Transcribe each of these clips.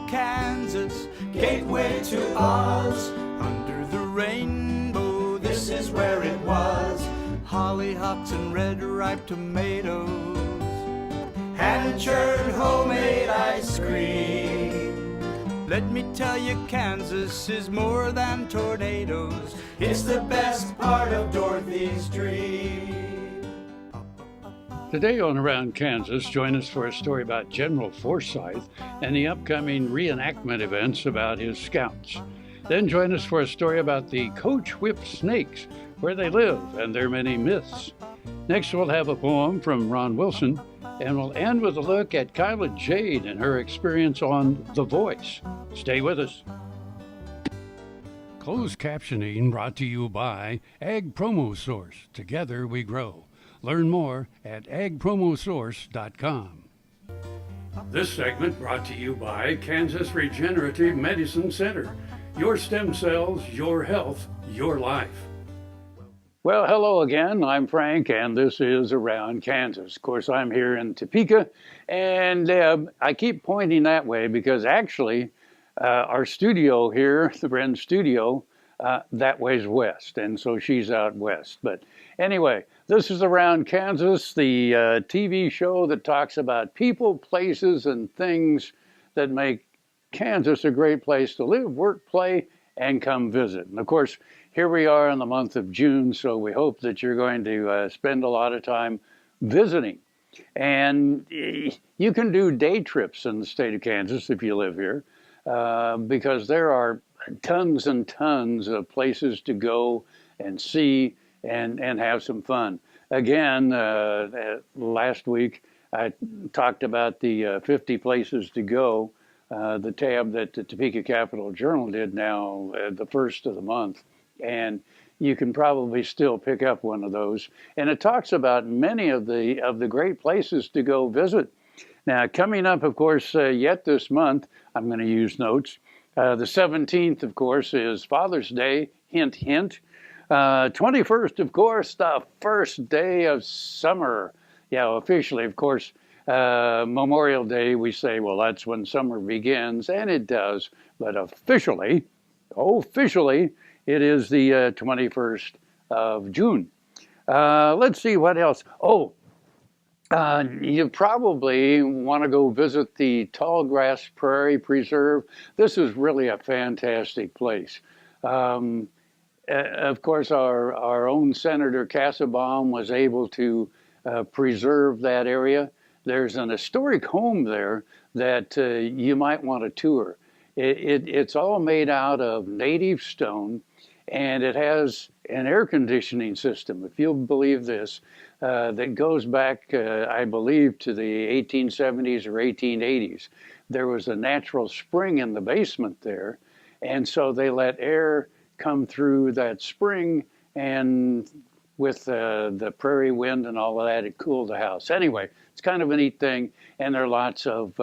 Kansas, gateway to Oz. Under the rainbow, this is where it was. Hollyhocks and red ripe tomatoes, hand-churned homemade ice cream. Let me tell you, Kansas is more than tornadoes. It's the best part of Dorothy's dream. Today on Around Kansas, join us for a story about General Forsyth and the upcoming reenactment events about his scouts. Then join us for a story about the Coach Whip snakes, where they live and their many myths. Next, we'll have a poem from Ron Wilson, and we'll end with a look at Kyla Jade and her experience on The Voice. Stay with us. Closed captioning brought to you by Ag Promo Source. Together we grow. Learn more at agpromosource.com. This segment brought to you by Kansas Regenerative Medicine Center. Your stem cells, your health, your life. Well, hello again. I'm Frank, and this is Around Kansas. Of course, I'm here in Topeka, and I keep pointing that way because actually our studio here, the Bren studio, that way's west, and so she's out west. But anyway, this is Around Kansas, the TV show that talks about people, places, and things that make Kansas a great place to live, work, play, and come visit. And of course, here we are in the month of June, so we hope that you're going to spend a lot of time visiting. And you can do day trips in the state of Kansas if you live here, because there are tons and tons of places to go and see and have some fun. Again, last week I talked about the 50 places to go, the tab that the Topeka Capital Journal did now the first of the month. And you can probably still pick up one of those. And it talks about many of the great places to go visit. Now, coming up, of course, yet this month, I'm going to use notes. The 17th, of course, is Father's Day, hint, hint. 21st, of course, the first day of summer. Yeah, officially, of course, Memorial Day, we say, well, that's when summer begins, and it does. But officially, it is the 21st of June. Let's see what else. You probably want to go visit the Tallgrass Prairie Preserve. This is really a fantastic place. Of course, our own Senator Kassebaum was able to preserve that area. There's an historic home there that you might want to tour. It's all made out of native stone, and it has an air conditioning system, if you'll believe this, that goes back, I believe, to the 1870s or 1880s. There was a natural spring in the basement there, and so they let air come through that spring, and with the prairie wind and all of that, it cooled the house. Anyway, it's kind of a neat thing, and there are lots of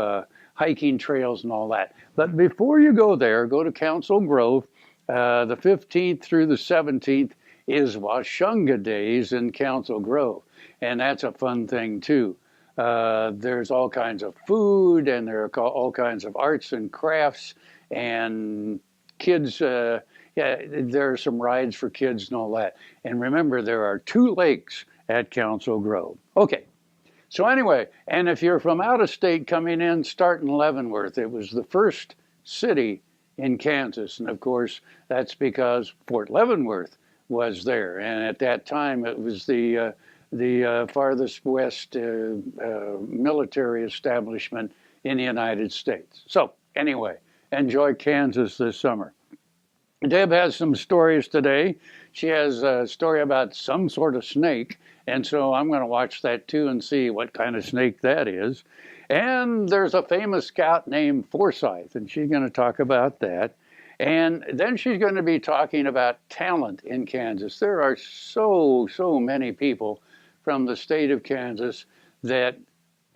hiking trails and all that. But before you go there, go to Council Grove. The 15th through the 17th is Washunga Days in Council Grove, and that's a fun thing too. There's all kinds of food, and there are all kinds of arts and crafts, and kids, there are some rides for kids and all that. And remember, there are 2 lakes at Council Grove. Okay, so anyway, and if you're from out of state coming in, start in Leavenworth. It was the first city in Kansas, and of course, that's because Fort Leavenworth was there. And at that time, it was the farthest west military establishment in the United States. So anyway, enjoy Kansas this summer. Deb has some stories today. She has a story about some sort of snake, and so I'm going to watch that too and see what kind of snake that is. And there's a famous scout named Forsyth, and she's going to talk about that. And then she's going to be talking about talent in Kansas. There are so many people from the state of Kansas that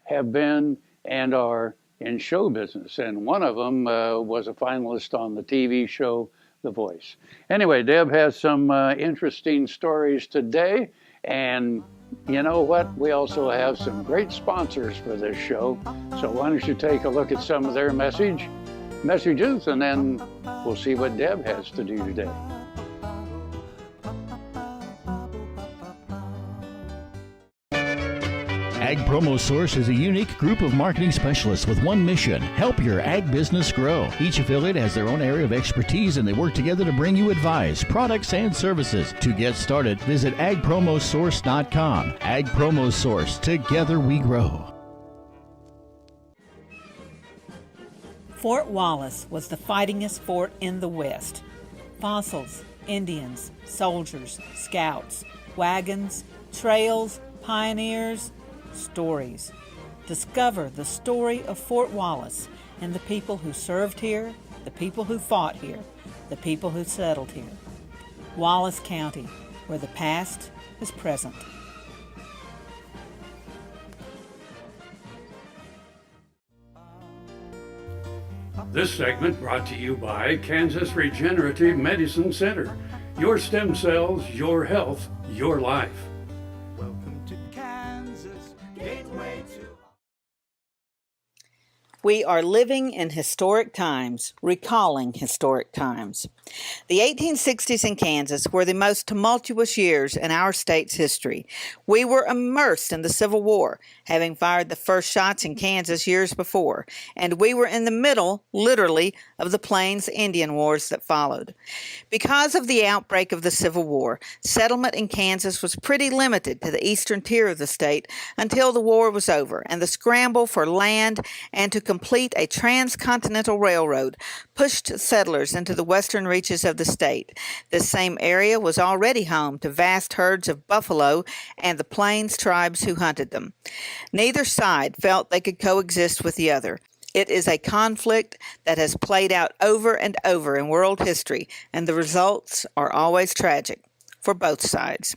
have been and are in show business, and one of them was a finalist on the TV show The Voice. Anyway, Deb has some interesting stories today, and you know what? We also have some great sponsors for this show, so why don't you take a look at some of their message messages, and then we'll see what Deb has to do today. Ag Promo Source is a unique group of marketing specialists with one mission: help your ag business grow. Each affiliate has their own area of expertise, and they work together to bring you advice, products, and services. To get started, visit agpromosource.com. Ag Promo Source. Together we grow. Fort Wallace was the fightingest fort in the West. Fossils, Indians, soldiers, scouts, wagons, trails, pioneers, stories. Discover the story of Fort Wallace and the people who served here, the people who fought here, the people who settled here. Wallace County, where the past is present. This segment brought to you by Kansas Regenerative Medicine Center. Your stem cells, your health, your life. Welcome to Kansas, gateway to... We are living in historic times, recalling historic times. The 1860s in Kansas were the most tumultuous years in our state's history. We were immersed in the Civil War, having fired the first shots in Kansas years before, and we were in the middle, literally, of the Plains Indian Wars that followed. Because of the outbreak of the Civil War, settlement in Kansas was pretty limited to the eastern tier of the state until the war was over, and the scramble for land and to complete a transcontinental railroad pushed settlers into the western reaches of the state. This same area was already home to vast herds of buffalo and the Plains tribes who hunted them. Neither side felt they could coexist with the other. It is a conflict that has played out over and over in world history, and the results are always tragic for both sides.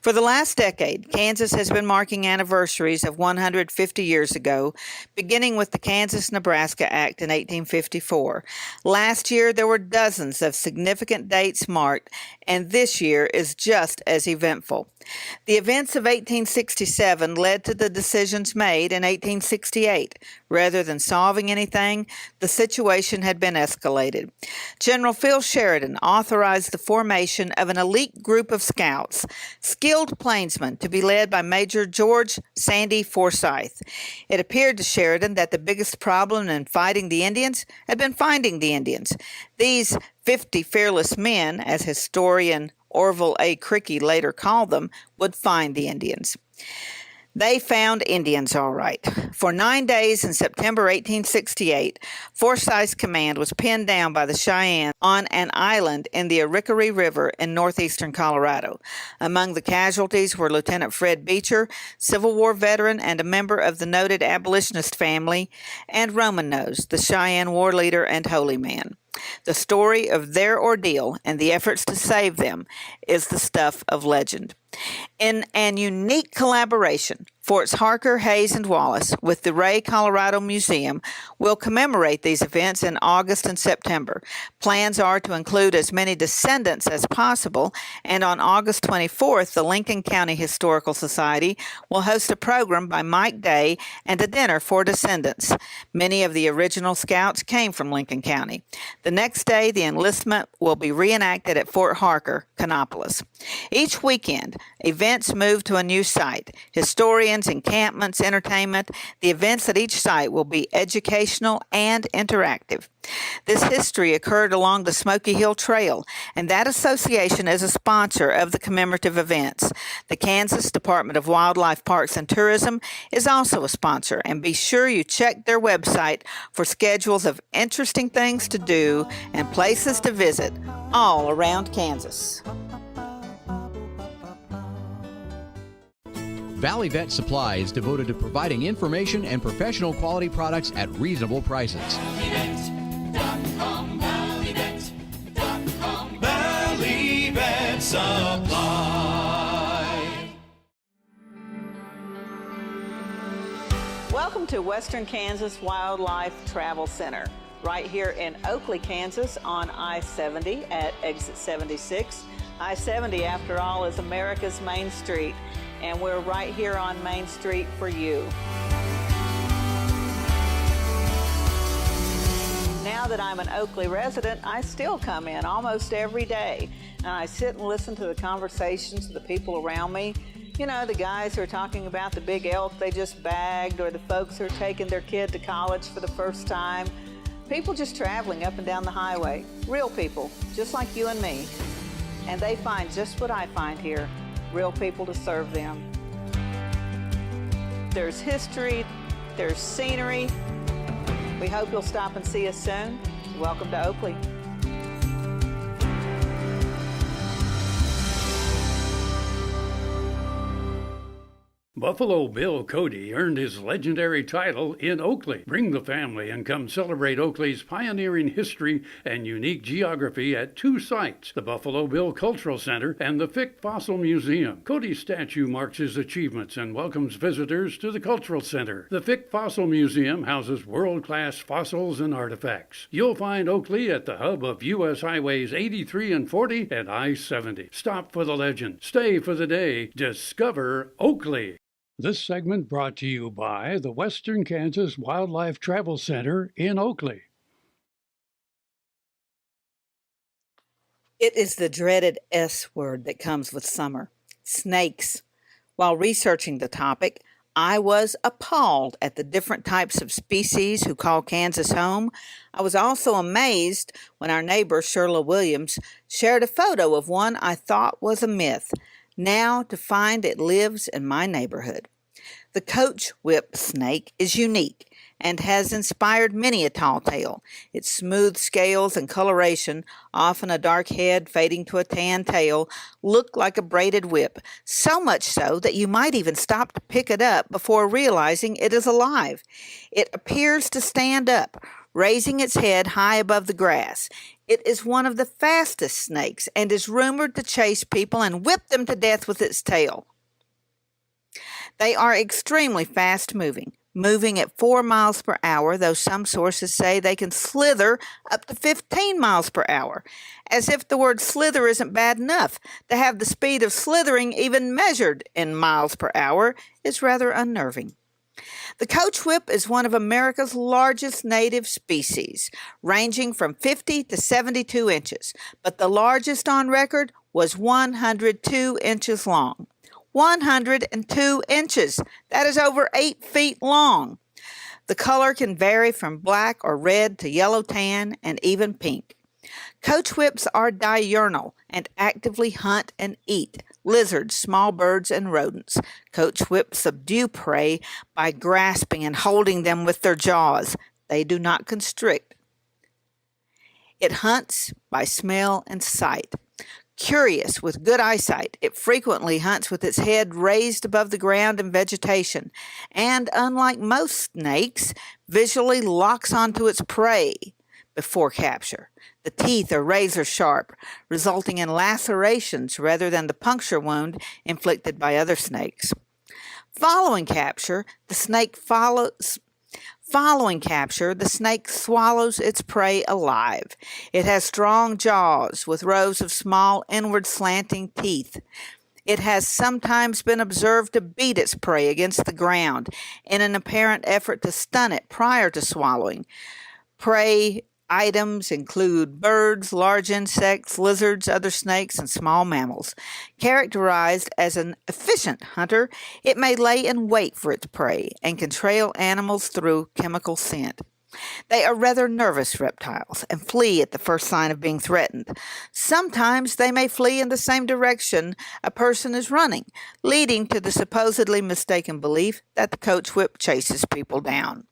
For the last decade, Kansas has been marking anniversaries of 150 years ago, beginning with the Kansas-Nebraska Act in 1854. Last year, there were dozens of significant dates marked, and this year is just as eventful. The events of 1867 led to the decisions made in 1868. Rather than solving anything, the situation had been escalated. General Phil Sheridan authorized the formation of an elite group of scouts, skilled plainsmen to be led by Major George Sandy Forsyth. It appeared to Sheridan that the biggest problem in fighting the Indians had been finding the Indians. These 50 fearless men, as historian Orville A. Cricky later called them, would find the Indians. They found Indians all right. For 9 days in September 1868, Forsyth's command was pinned down by the Cheyenne on an island in the Arickaree River in northeastern Colorado. Among the casualties were Lieutenant Fred Beecher, Civil War veteran and a member of the noted abolitionist family, and Roman Nose, the Cheyenne war leader and holy man. The story of their ordeal and the efforts to save them is the stuff of legend. In an unique collaboration, Forts Harker, Hayes, and Wallace with the Ray, Colorado Museum will commemorate these events in August and September. Plans are to include as many descendants as possible, and on August 24th, the Lincoln County Historical Society will host a program by Mike Day and a dinner for descendants. Many of the original scouts came from Lincoln County. The next day, the enlistment will be reenacted at Fort Harker, Kannapolis. Each weekend, events move to a new site. Historians, encampments, entertainment. The events at each site will be educational and interactive. This history occurred along the Smoky Hill Trail, and that association is a sponsor of the commemorative events. The Kansas Department of Wildlife, Parks, and Tourism is also a sponsor, and be sure you check their website for schedules of interesting things to do and places to visit all around Kansas. Valley Vet Supply is devoted to providing information and professional quality products at reasonable prices. Valley Vet Supply. Welcome to Western Kansas Wildlife Travel Center, right here in Oakley, Kansas on I-70 at exit 76. I-70, after all, is America's main street, and we're right here on Main Street for you. Now that I'm an Oakley resident, I still come in almost every day. And I sit and listen to the conversations of the people around me. You know, the guys who are talking about the big elk they just bagged, or the folks who are taking their kid to college for the first time. People just traveling up and down the highway. Real people, just like you and me. And they find just what I find here, real people to serve them. There's history, there's scenery. We hope you'll stop and see us soon. Welcome to Oakley. Buffalo Bill Cody earned his legendary title in Oakley. Bring the family and come celebrate Oakley's pioneering history and unique geography at two sites, the Buffalo Bill Cultural Center and the Fick Fossil Museum. Cody's statue marks his achievements and welcomes visitors to the Cultural Center. The Fick Fossil Museum houses world-class fossils and artifacts. You'll find Oakley at the hub of U.S. Highways 83 and 40 and I-70. Stop for the legend. Stay for the day. Discover Oakley. This segment brought to you by the Western Kansas Wildlife Travel Center in Oakley. It is the dreaded S word that comes with summer, snakes. While researching the topic, I was appalled at the different types of species who call Kansas home. I was also amazed when our neighbor, Shirla Williams, shared a photo of one I thought was a myth, now to find it lives in my neighborhood. The coach whip snake is unique and has inspired many a tall tale. Its smooth scales and coloration, often a dark head fading to a tan tail, look like a braided whip, so much so that you might even stop to pick it up before realizing it is alive. It appears to stand up, raising its head high above the grass. It is one of the fastest snakes and is rumored to chase people and whip them to death with its tail. They are extremely fast-moving, moving at 4 miles per hour, though some sources say they can slither up to 15 miles per hour. As if the word slither isn't bad enough, to have the speed of slithering even measured in miles per hour is rather unnerving. The coach whip is one of America's largest native species, ranging from 50 to 72 inches, but the largest on record was 102 inches long. 102 inches! That is over 8 feet long. The color can vary from black or red to yellow tan and even pink. Coach whips are diurnal and actively hunt and eat lizards, small birds, and rodents. Coach whips subdue prey by grasping and holding them with their jaws. They do not constrict. It hunts by smell and sight. Curious, with good eyesight, it frequently hunts with its head raised above the ground and vegetation, and unlike most snakes, visually locks onto its prey before capture. The teeth are razor sharp, resulting in lacerations rather than the puncture wound inflicted by other snakes. Following capture, the snake swallows its prey alive. It has strong jaws with rows of small inward slanting teeth. It has sometimes been observed to beat its prey against the ground in an apparent effort to stun it prior to swallowing. Prey items include birds, large insects, lizards, other snakes, and small mammals. Characterized as an efficient hunter, it may lay in wait for its prey and can trail animals through chemical scent. They are rather nervous reptiles and flee at the first sign of being threatened. Sometimes they may flee in the same direction a person is running, leading to the supposedly mistaken belief that the coach whip chases people down.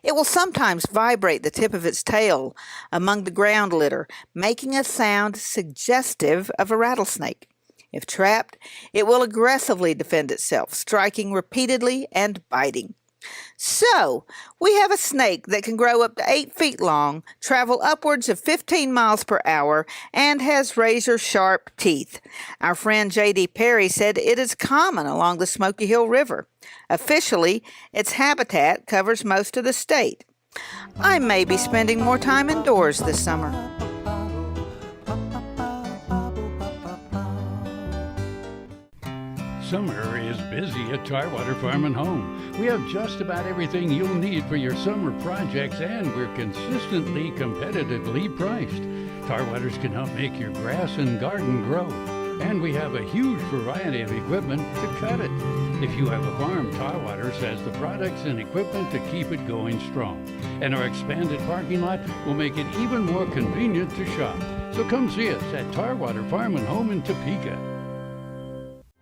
It will sometimes vibrate the tip of its tail among the ground litter, making a sound suggestive of a rattlesnake. If trapped, it will aggressively defend itself, striking repeatedly and biting. So, we have a snake that can grow up to 8 feet long, travel upwards of 15 miles per hour, and has razor-sharp teeth. Our friend J.D. Perry said it is common along the Smoky Hill River. Officially, its habitat covers most of the state. I may be spending more time indoors this summer. Summer is busy at Tarwater Farm and Home. We have just about everything you'll need for your summer projects, and we're consistently competitively priced. Tarwaters can help make your grass and garden grow, and we have a huge variety of equipment to cut it. If you have a farm, Tarwaters has the products and equipment to keep it going strong. And our expanded parking lot will make it even more convenient to shop. So come see us at Tarwater Farm and Home in Topeka.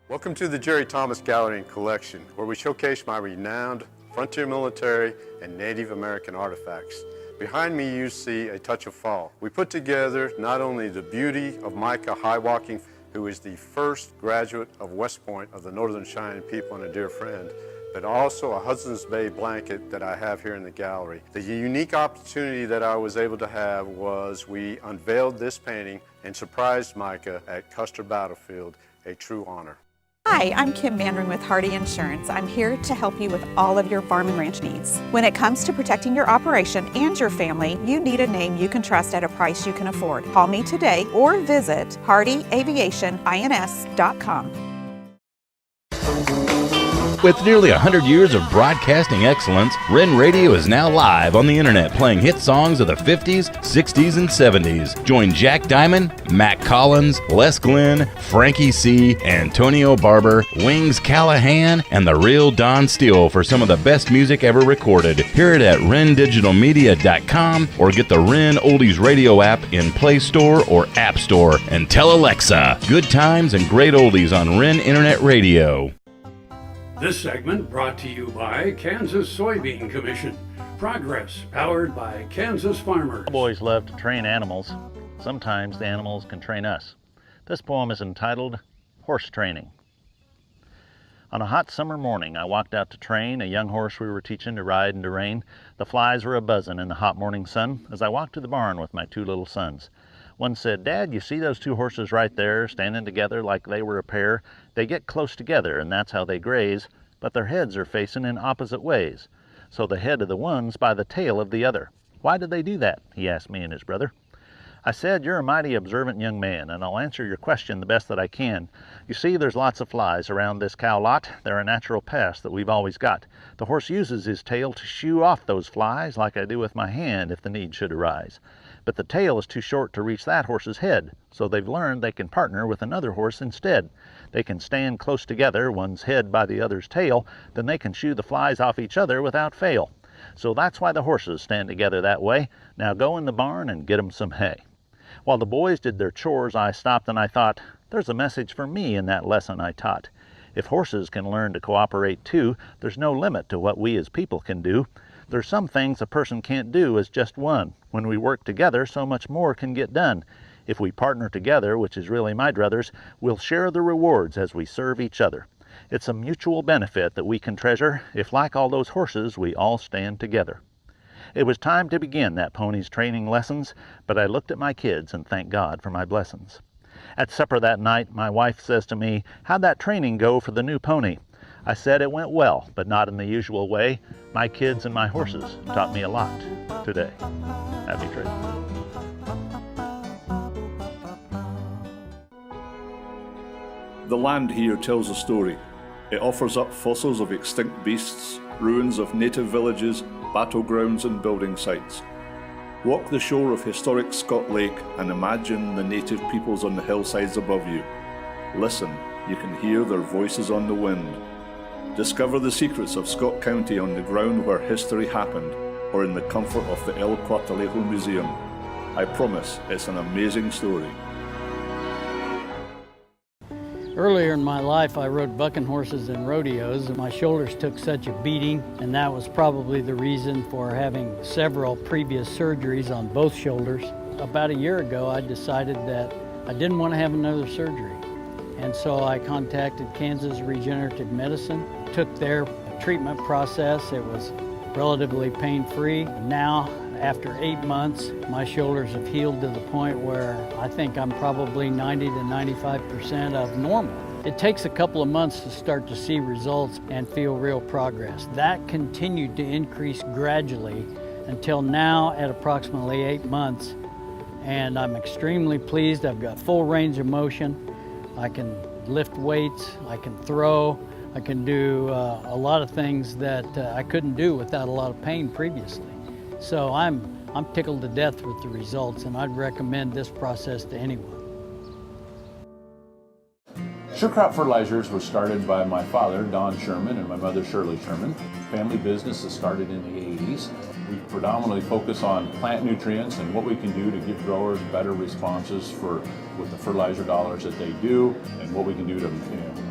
Welcome to the Jerry Thomas Gallery and Collection, where we showcase my renowned frontier military and Native American artifacts. Behind me you see a touch of fall. We put together not only the beauty of Micah Highwalking, who is the first graduate of West Point of the Northern Cheyenne people and a dear friend, but also a Hudson's Bay blanket that I have here in the gallery. The unique opportunity that I was able to have was we unveiled this painting and surprised Micah at Custer Battlefield, a true honor. Hi, I'm Kim Mandring with Hardy Insurance. I'm here to help you with all of your farm and ranch needs. When it comes to protecting your operation and your family, you need a name you can trust at a price you can afford. Call me today or visit hardyaviationins.com. With nearly 100 years of broadcasting excellence, Ren Radio is now live on the internet playing hit songs of the 50s, 60s, and 70s. Join Jack Diamond, Mac Collins, Les Glenn, Frankie C., Antonio Barber, Wings Callahan, and the real Don Steele for some of the best music ever recorded. Hear it at rendigitalmedia.com or get the Ren Oldies Radio app in Play Store or App Store and tell Alexa, good times and great oldies on Ren Internet Radio. This segment brought to you by Kansas Soybean Commission. Progress powered by Kansas farmers. Boys love to train animals. Sometimes the animals can train us. This poem is entitled Horse Training. On a hot summer morning, I walked out to train a young horse we were teaching to ride in the rain. The flies were a-buzzing in the hot morning sun as I walked to the barn with my two little sons. One said, "Dad, you see those two horses right there standing together like they were a pair? They get close together and that's how they graze, but their heads are facing in opposite ways. So the head of the one's by the tail of the other. Why did they do that?" he asked me and his brother. I said, "You're a mighty observant young man, and I'll answer your question the best that I can. You see, there's lots of flies around this cow lot. They're a natural pest that we've always got. The horse uses his tail to shoo off those flies like I do with my hand if the need should arise. But the tail is too short to reach that horse's head, so they've learned they can partner with another horse instead. They can stand close together, one's head by the other's tail, then they can shoo the flies off each other without fail. So that's why the horses stand together that way. Now go in the barn and get 'em some hay." While the boys did their chores, I stopped and I thought, there's a message for me in that lesson I taught. If horses can learn to cooperate too, there's no limit to what we as people can do. There's some things a person can't do as just one. When we work together, so much more can get done. If we partner together, which is really my druthers, we'll share the rewards as we serve each other. It's a mutual benefit that we can treasure if, like all those horses, we all stand together. It was time to begin that pony's training lessons, but I looked at my kids and thanked God for my blessings. At supper that night, my wife says to me, "How'd that training go for the new pony?" I said it went well, but not in the usual way. My kids and my horses taught me a lot today. Happy training. The land here tells a story. It offers up fossils of extinct beasts, ruins of native villages, battlegrounds and building sites. Walk the shore of historic Scott Lake and imagine the native peoples on the hillsides above you. Listen, you can hear their voices on the wind. Discover the secrets of Scott County on the ground where history happened, or in the comfort of the El Cuartalejo Museum. I promise it's an amazing story. Earlier in my life, I rode bucking horses in rodeos, and my shoulders took such a beating, and that was probably the reason for having several previous surgeries on both shoulders. About a year ago, I decided that I didn't want to have another surgery, and so I contacted Kansas Regenerative Medicine, took their treatment process. It was relatively pain-free. Now, after 8 months, my shoulders have healed to the point where I think I'm probably 90 to 95% of normal. It takes a couple of months to start to see results and feel real progress. That continued to increase gradually until now at approximately 8 months. And I'm extremely pleased. I've got full range of motion. I can lift weights, I can throw, I can do a lot of things that I couldn't do without a lot of pain previously. So I'm tickled to death with the results, and I'd recommend this process to anyone. SureCrop Fertilizers was started by my father, Don Sherman, and my mother, Shirley Sherman. Family business that started in the 80s. We predominantly focus on plant nutrients and what we can do to give growers better responses with the fertilizer dollars that they do, and what we can do to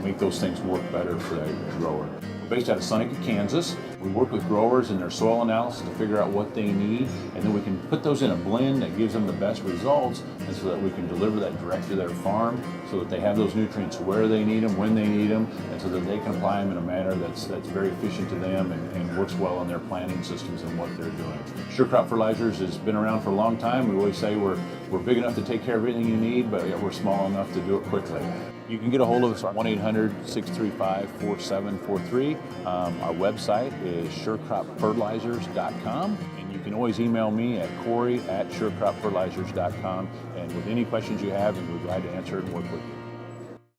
make those things work better for that grower. We're based out of Seneca, Kansas. We work with growers in their soil analysis to figure out what they need, and then we can put those in a blend that gives them the best results, and so that we can deliver that direct to their farm so that they have those nutrients where they need them, when they need them, and so that they can apply them in a manner that's very efficient to them and works well on their planting systems and what they're doing. SureCrop Fertilizers has been around for a long time. We always say we're big enough to take care of everything you need, but we're small enough to do it quickly. You can get a hold of us at 1-800-635-4743. Our website is surecropfertilizers.com, and you can always email me at Corey@surecropfertilizers.com, and with any questions you have, we'd be glad to answer it and work with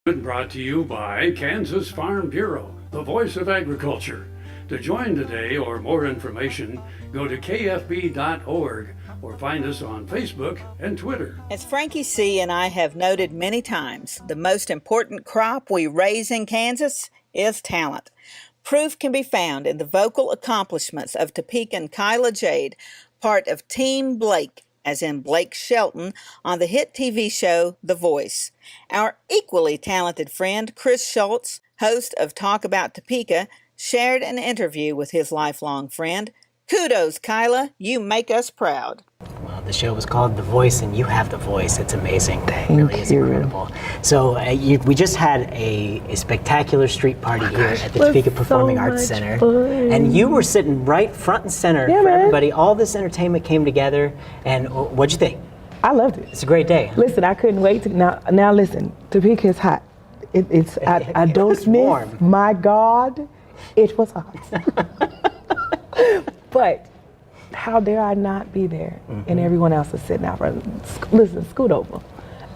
you. Brought to you by Kansas Farm Bureau, the voice of agriculture. To join today or more information, go to kfb.org or find us on Facebook and Twitter. As Frankie C. and I have noted many times, the most important crop we raise in Kansas is talent. Proof can be found in the vocal accomplishments of Topekan Kyla Jade, part of Team Blake, as in Blake Shelton, on the hit TV show The Voice. Our equally talented friend Chris Schultz, host of Talk About Topeka, shared an interview with his lifelong friend. Kudos, Kyla. You make us proud. Well, the show was called The Voice, and you have the voice. It's amazing. Thank it really is you. incredible. So we just had a spectacular street party here at the Topeka Performing Arts Center. Fun. And you were sitting right front and center for everybody. All this entertainment came together. And what'd you think? I loved it. It's a great day. Listen, I couldn't wait to, now listen, Topeka is hot. I don't miss, warm. My God, it was hot. But how dare I not be there? And everyone else is sitting out front. Listen, scoot over.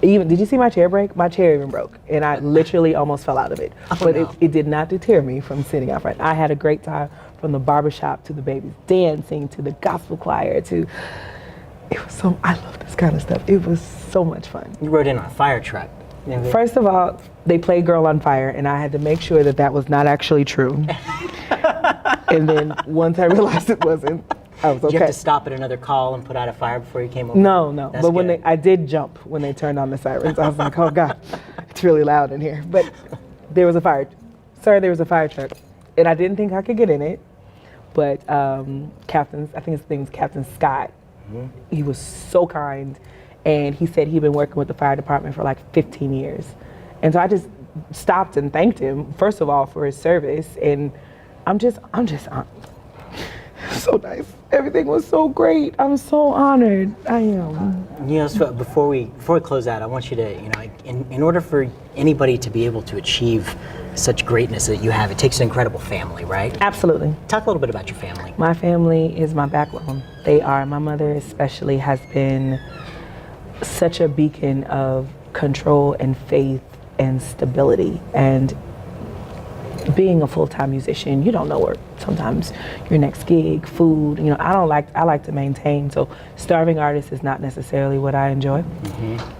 Did you see my chair break? My chair even broke, and I literally almost fell out of it. But it did not deter me from sitting out front. I had a great time, from the barbershop to the babies dancing to the gospel choir to, it was so, I love this kind of stuff. It was so much fun. You rode in on a fire truck. First of all, they played Girl on Fire, and I had to make sure that was not actually true. And then once I realized it wasn't, I was okay. Did you have to stop at another call and put out a fire before you came over? No. That's but good. I did jump when they turned on the sirens. I was like, oh God, it's really loud in here. But there was a fire. Sir, there was a fire truck. And I didn't think I could get in it. But I think his name was Captain Scott. He was so kind. And he said he'd been working with the fire department for like 15 years. And so I just stopped and thanked him, first of all, for his service. And I'm just so nice. Everything was so great. I'm so honored. I am. So before we close out, I want you to, in order for anybody to be able to achieve such greatness that you have, it takes an incredible family, right? Absolutely. Talk a little bit about your family. My family is my backbone. My mother especially has been such a beacon of control and faith and stability. And being a full-time musician, you don't know where sometimes your next gig, food, I like to maintain. So starving artist is not necessarily what I enjoy.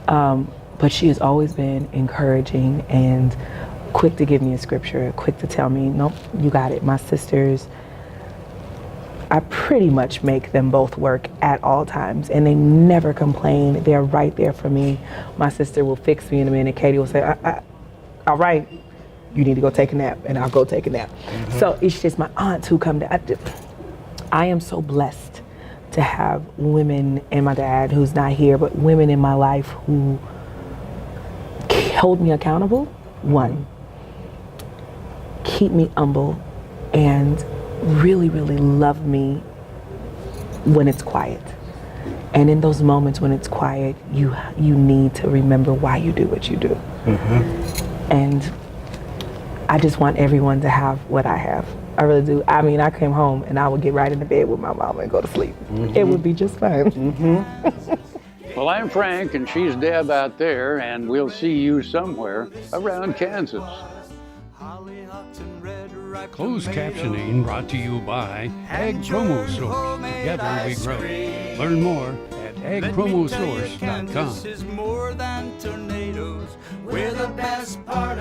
But she has always been encouraging and quick to give me a scripture, quick to tell me, nope, you got it. My sisters, I pretty much make them both work at all times, and they never complain. They're right there for me. My sister will fix me in a minute. Katie will say, all right, you need to go take a nap, and I'll go take a nap. So it's just my aunts who come down. I am so blessed to have women, and my dad who's not here, but women in my life who hold me accountable. One, keep me humble, and really, really love me when it's quiet. And in those moments when it's quiet, you need to remember why you do what you do. And I just want everyone to have what I have. I really do. I mean, I came home and I would get right into bed with my mama and go to sleep. It would be just fine. Well, I'm Frank, and she's Deb out there, and we'll see you somewhere around Kansas. Closed captioning brought to you by Ag Promo Source. Together we grow. Learn more at agpromosource.com. Kansas is more than tornadoes. We're the best part